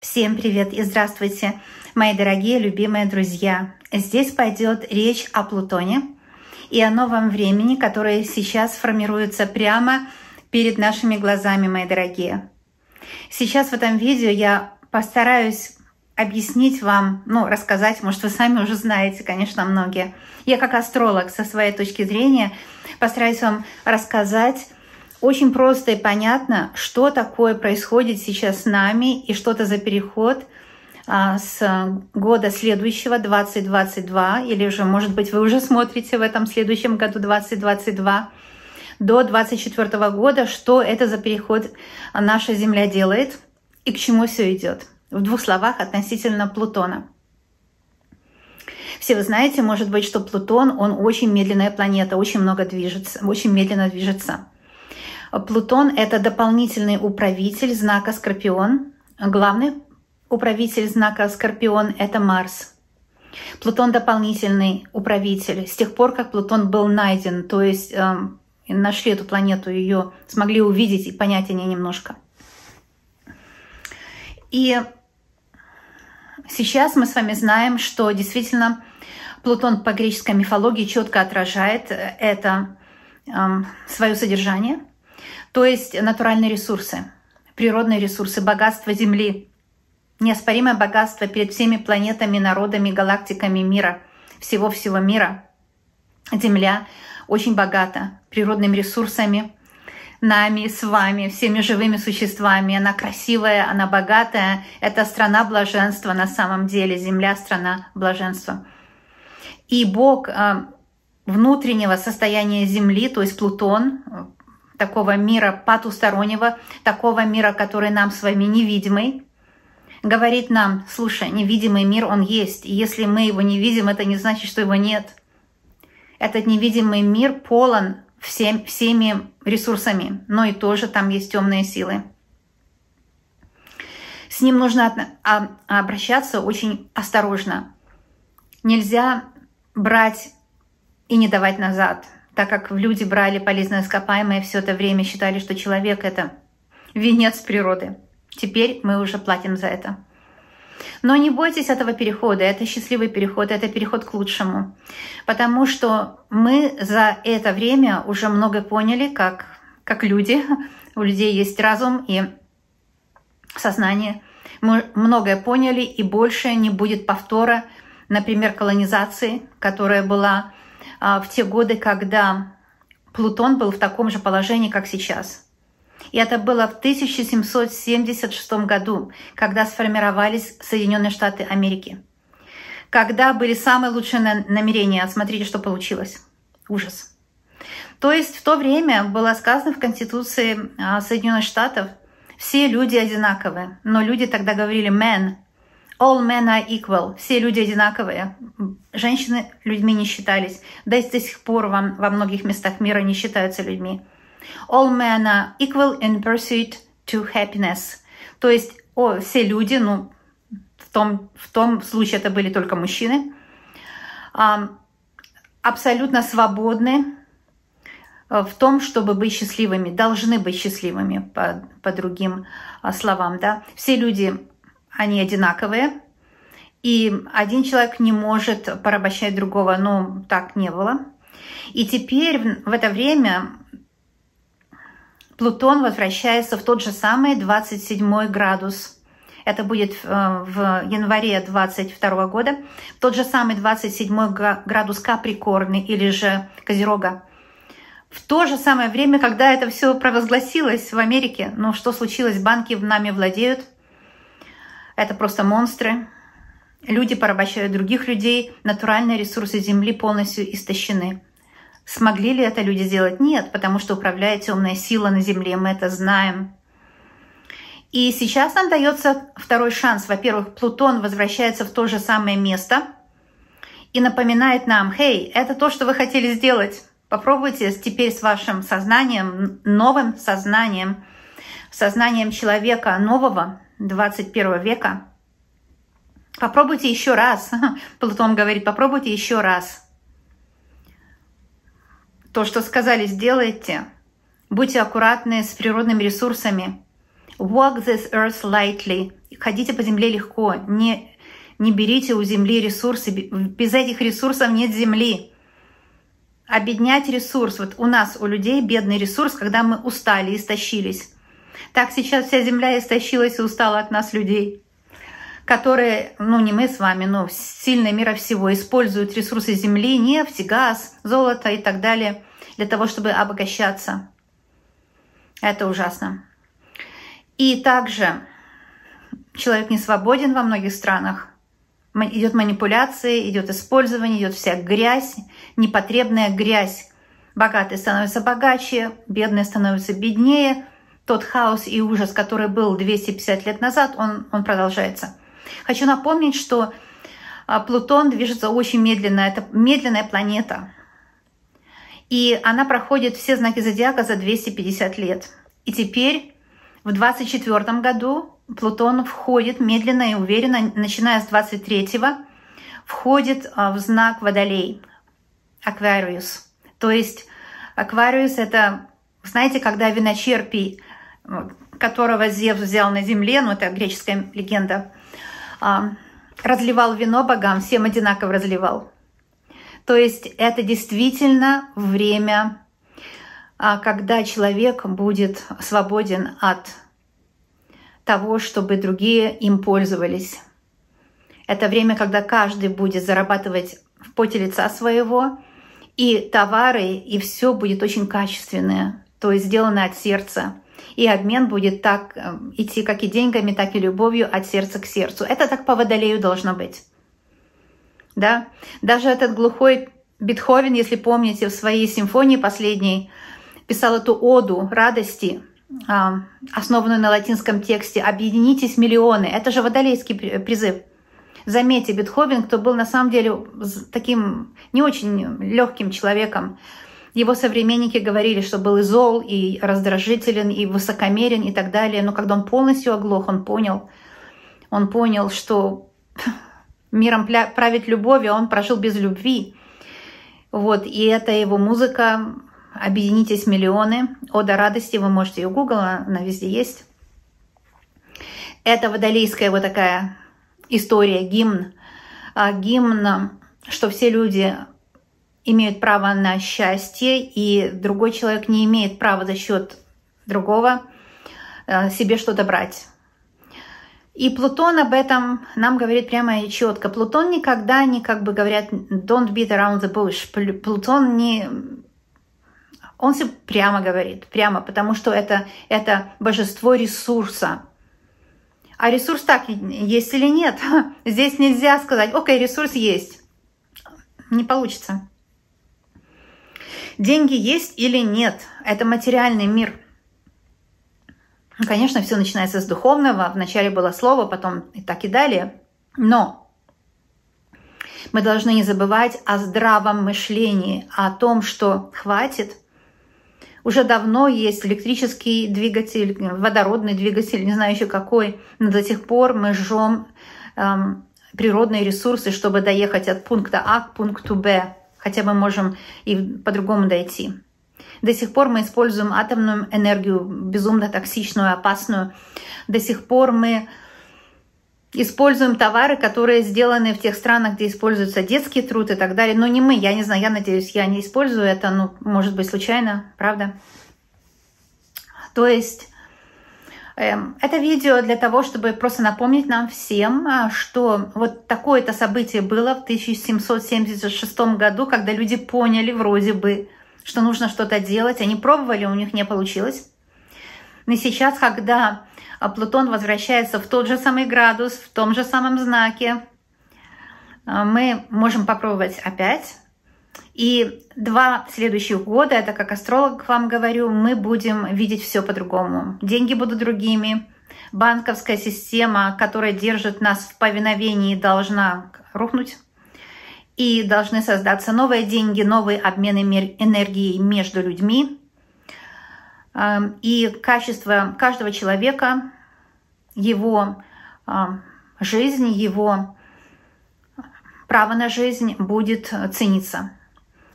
Всем привет и здравствуйте, мои дорогие, любимые друзья. Здесь пойдет речь о Плутоне и о новом времени, которое сейчас формируется прямо перед нашими глазами, мои дорогие. Сейчас в этом видео я постараюсь объяснить вам, рассказать, может, вы сами уже знаете, конечно, многие. Я как астролог со своей точки зрения постараюсь вам рассказать очень просто и понятно, что такое происходит сейчас с нами и что это за переход с года следующего, 2022, или уже, может быть, вы уже смотрите в этом следующем году, 2022, до 2024 года, что это за переход наша Земля делает и к чему все идет. В двух словах относительно Плутона. Все вы знаете, может быть, что Плутон, он очень медленная планета, очень много движется, очень медленно движется. Плутон — это дополнительный управитель знака Скорпион. Главный управитель знака Скорпион — это Марс. Плутон — дополнительный управитель. С тех пор, как Плутон был найден, то есть нашли эту планету, ее смогли увидеть и понять о ней немножко. И сейчас мы с вами знаем, что действительно Плутон по греческой мифологии четко отражает это свое содержание. То есть натуральные ресурсы, природные ресурсы, богатство Земли, неоспоримое богатство перед всеми планетами, народами, галактиками мира, всего-всего мира. Земля очень богата природными ресурсами, нами, с вами, всеми живыми существами. Она красивая, она богатая. Это страна блаженства на самом деле. Земля — страна блаженства. И Бог внутреннего состояния Земли, то есть Плутон, такого мира потустороннего, такого мира, который нам с вами невидимый, говорит нам: слушай, невидимый мир, он есть. И если мы его не видим, это не значит, что его нет. Этот невидимый мир полон всеми ресурсами, но и тоже там есть темные силы. С ним нужно обращаться очень осторожно. Нельзя брать и не давать назад. Так как люди брали полезные ископаемые все это время, считали, что человек — это венец природы. Теперь мы уже платим за это. Но не бойтесь этого перехода, это счастливый переход, это переход к лучшему. Потому что мы за это время уже много поняли, как люди. У людей есть разум и сознание. Мы многое поняли, и больше не будет повтора, например, колонизации, которая была в те годы, когда Плутон был в таком же положении, как сейчас. И это было в 1776 году, когда сформировались Соединенные Штаты Америки. Когда были самые лучшие намерения. Смотрите, что получилось. Ужас. То есть в то время было сказано в Конституции Соединенных Штатов: все люди одинаковые. Но люди тогда говорили «men». All men are equal. Все люди одинаковые. Женщины людьми не считались. Да и до сих пор во многих местах мира не считаются людьми. All men are equal in pursuit to happiness. То есть все люди, в том случае это были только мужчины, абсолютно свободны в том, чтобы быть счастливыми, должны быть счастливыми, по другим словам. Да? Все люди, они одинаковые, и один человек не может порабощать другого, так не было. И теперь в это время Плутон возвращается в тот же самый 27 градус. Это будет в январе 22 года. Тот же самый 27 градус Каприкорны или же Козерога. В то же самое время, когда это все провозгласилось в Америке, что случилось? Банки нами владеют. Это просто монстры. Люди порабощают других людей. Натуральные ресурсы Земли полностью истощены. Смогли ли это люди сделать? Нет, потому что управляет темная сила на Земле. Мы это знаем. И сейчас нам дается второй шанс. Во-первых, Плутон возвращается в то же самое место и напоминает нам: «Хей, это то, что вы хотели сделать. Попробуйте теперь с вашим сознанием, новым сознанием, сознанием человека нового, 21 века. Попробуйте еще раз». Плутон говорит: попробуйте еще раз. То, что сказали, сделайте. Будьте аккуратны с природными ресурсами. Walk this earth lightly. Ходите по земле легко. Не берите у земли ресурсы. Без этих ресурсов нет земли. Обеднять ресурс. Вот у нас, у людей, бедный ресурс, когда мы устали, истощились. Так сейчас вся земля истощилась и устала от нас, людей, которые, ну не мы с вами, но сильные мира всего, используют ресурсы земли, нефть, газ, золото и так далее, для того, чтобы обогащаться. Это ужасно. И также человек не свободен во многих странах. Идет манипуляция, идет использование, идет вся грязь, непотребная грязь. Богатые становятся богаче, бедные становятся беднее. Тот хаос и ужас, который был 250 лет назад, он продолжается. Хочу напомнить, что Плутон движется очень медленно. Это медленная планета. И она проходит все знаки зодиака за 250 лет. И теперь, в 2024 году, Плутон входит медленно и уверенно, начиная с 23-го, входит в знак Водолей, Aquarius. То есть Aquarius — это, знаете, когда виночерпий, которого Зевс взял на земле, ну это греческая легенда, разливал вино богам, всем одинаково разливал. То есть это действительно время, когда человек будет свободен от того, чтобы другие им пользовались. Это время, когда каждый будет зарабатывать в поте лица своего, и товары, и все будет очень качественное, то есть сделано от сердца. И обмен будет так идти как и деньгами, так и любовью от сердца к сердцу. Это так по Водолею должно быть. Да? Даже этот глухой Бетховен, если помните, в своей симфонии последней писал эту оду радости, основанную на латинском тексте «Объединитесь, миллионы». Это же водолейский призыв. Заметьте, Бетховен, кто был на самом деле таким не очень легким человеком, его современники говорили, что был и зол, и раздражителен, и высокомерен, и так далее. Но когда он полностью оглох, он понял, что миром правит любовь, а он прожил без любви. Вот, и это его музыка «Объединитесь, миллионы». «Ода радости», вы можете ее гуглить, она везде есть. Это водолейская вот такая история, гимн. Гимн, что все люди имеют право на счастье, и другой человек не имеет права за счет другого себе что-то брать. И Плутон об этом нам говорит прямо и четко. Плутон никогда не, как бы говорят, don't beat around the bush. Плутон не... Он все прямо говорит, прямо, потому что это божество ресурса. А ресурс так, есть или нет? Здесь нельзя сказать, окей, ресурс есть. Не получится. Деньги есть или нет? Это материальный мир. Конечно, все начинается с духовного. Вначале было слово, потом и так и далее. Но мы должны не забывать о здравом мышлении, о том, что хватит. Уже давно есть электрический двигатель, водородный двигатель, не знаю еще какой, но до сих пор мы жжем природные ресурсы, чтобы доехать от пункта А к пункту Б. Хотя мы можем и по-другому дойти. До сих пор мы используем атомную энергию, безумно токсичную, опасную. До сих пор мы используем товары, которые сделаны в тех странах, где используется детский труд и так далее. Но не мы, я не знаю, я надеюсь, я не использую это, ну, может быть, случайно, правда? То есть это видео для того, чтобы просто напомнить нам всем, что вот такое-то событие было в 1776 году, когда люди поняли вроде бы, что нужно что-то делать. Они пробовали, у них не получилось. Но сейчас, когда Плутон возвращается в тот же самый градус, в том же самом знаке, мы можем попробовать опять. И 2 следующих года, это как астролог вам говорю, мы будем видеть все по-другому. Деньги будут другими. Банковская система, которая держит нас в повиновении, должна рухнуть. И должны создаться новые деньги, новый обмен энергией между людьми. И качество каждого человека, его жизнь, его право на жизнь будет цениться.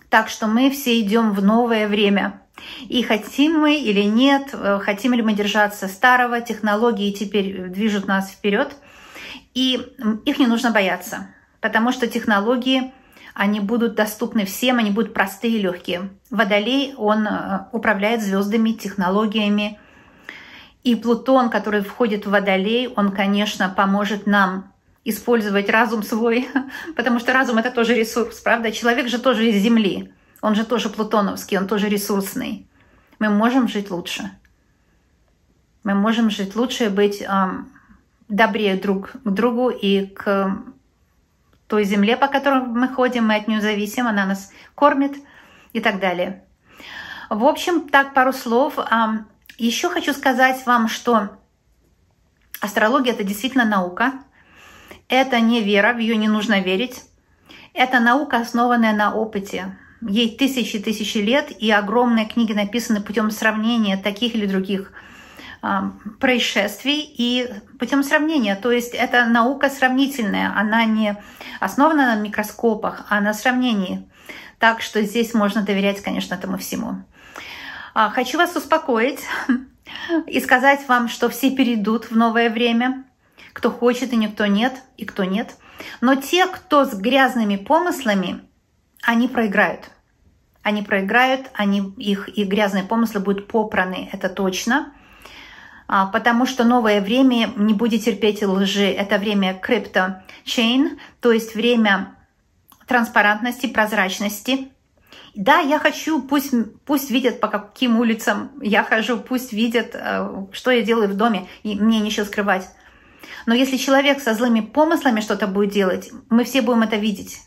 Так что мы все идем в новое время. И хотим мы или нет, хотим ли мы держаться старого, технологии теперь движут нас вперед, и их не нужно бояться, потому что технологии, они будут доступны всем, они будут простые и легкие. Водолей, он управляет звездами, технологиями, и Плутон, который входит в Водолей, он, конечно, поможет нам использовать разум свой, потому что разум — это тоже ресурс, правда? Человек же тоже из Земли, он же тоже плутоновский, он тоже ресурсный. Мы можем жить лучше. Мы можем жить лучше, быть добрее друг к другу и к той земле, по которой мы ходим, мы от нее зависим, она нас кормит и так далее. В общем, так, пару слов. Еще хочу сказать вам, что астрология — это действительно наука. Это не вера, в ее не нужно верить. Это наука, основанная на опыте. Ей тысячи и тысячи лет, и огромные книги написаны путем сравнения таких или других происшествий и путем сравнения. То есть это наука сравнительная, она не основана на микроскопах, а на сравнении. Так что здесь можно доверять, конечно, этому всему. Хочу вас успокоить и сказать вам, что все перейдут в новое время, кто хочет и никто нет, и кто нет. Но те, кто с грязными помыслами, они проиграют. Они проиграют, их грязные помыслы будут попраны, это точно. Потому что новое время не будет терпеть лжи. Это время крипто-чейн, то есть время транспарентности, прозрачности. Да, я хочу, пусть видят, по каким улицам я хожу, пусть видят, что я делаю в доме, и мне нечего скрывать. Но если человек со злыми помыслами что-то будет делать, мы все будем это видеть.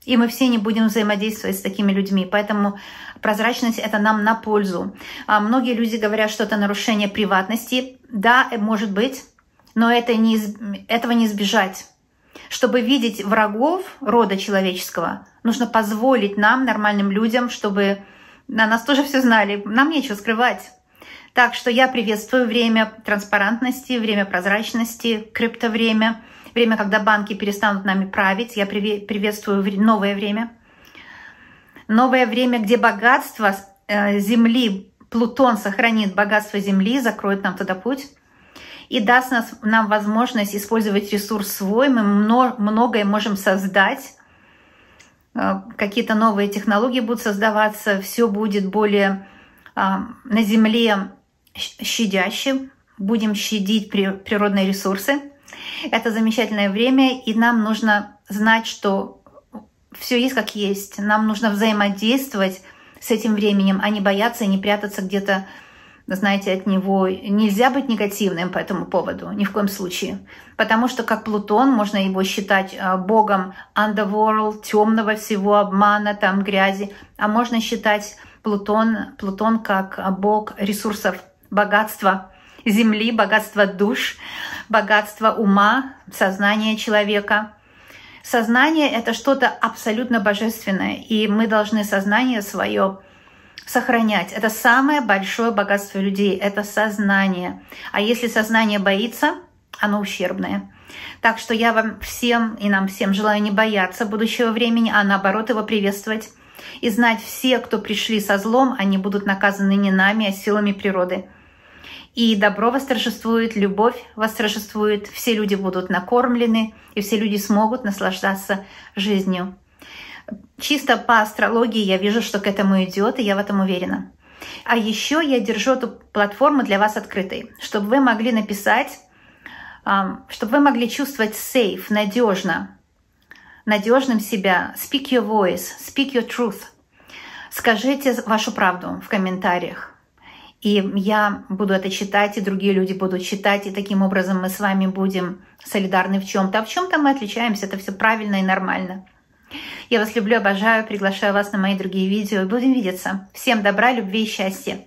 И мы все не будем взаимодействовать с такими людьми. Поэтому прозрачность — это нам на пользу. Многие люди говорят, что это нарушение приватности. Да, может быть, но этого не избежать. Чтобы видеть врагов рода человеческого, нужно позволить нам, нормальным людям, чтобы на нас тоже все знали. Нам нечего скрывать. Так что я приветствую время транспарентности, время прозрачности, криптовремя. Время, когда банки перестанут нами править. Я приветствую новое время. Новое время, где богатство Земли, Плутон сохранит богатство Земли, закроет нам туда путь и даст нам возможность использовать ресурс свой. Мы многое можем создать. Какие-то новые технологии будут создаваться. Все будет более на Земле щадяще. Будем щадить природные ресурсы. Это замечательное время, и нам нужно знать, что все есть как есть. Нам нужно взаимодействовать с этим временем, а не бояться и не прятаться где-то, знаете, от него. Нельзя быть негативным по этому поводу, ни в коем случае. Потому что как Плутон, можно его считать богом underworld, темного всего, обмана, там, грязи. А можно считать Плутон как бог ресурсов, богатства Земли, богатство душ, богатство ума, сознания человека. Сознание — это что-то абсолютно божественное, и мы должны сознание свое сохранять. Это самое большое богатство людей — это сознание. А если сознание боится, оно ущербное. Так что я вам всем и нам всем желаю не бояться будущего времени, а наоборот его приветствовать. И знать, все, кто пришли со злом, они будут наказаны не нами, а силами природы. И добро восторжествует, любовь восторжествует, все люди будут накормлены, и все люди смогут наслаждаться жизнью. Чисто по астрологии я вижу, что к этому идет, и я в этом уверена. А еще я держу эту платформу для вас открытой, чтобы вы могли написать, чтобы вы могли чувствовать safe, надежным себя. Speak your voice, speak your truth. Скажите вашу правду в комментариях. И я буду это читать, и другие люди будут читать, и таким образом мы с вами будем солидарны в чем-то. А в чем-то мы отличаемся, это все правильно и нормально. Я вас люблю, обожаю, приглашаю вас на мои другие видео. Будем видеться. Всем добра, любви и счастья.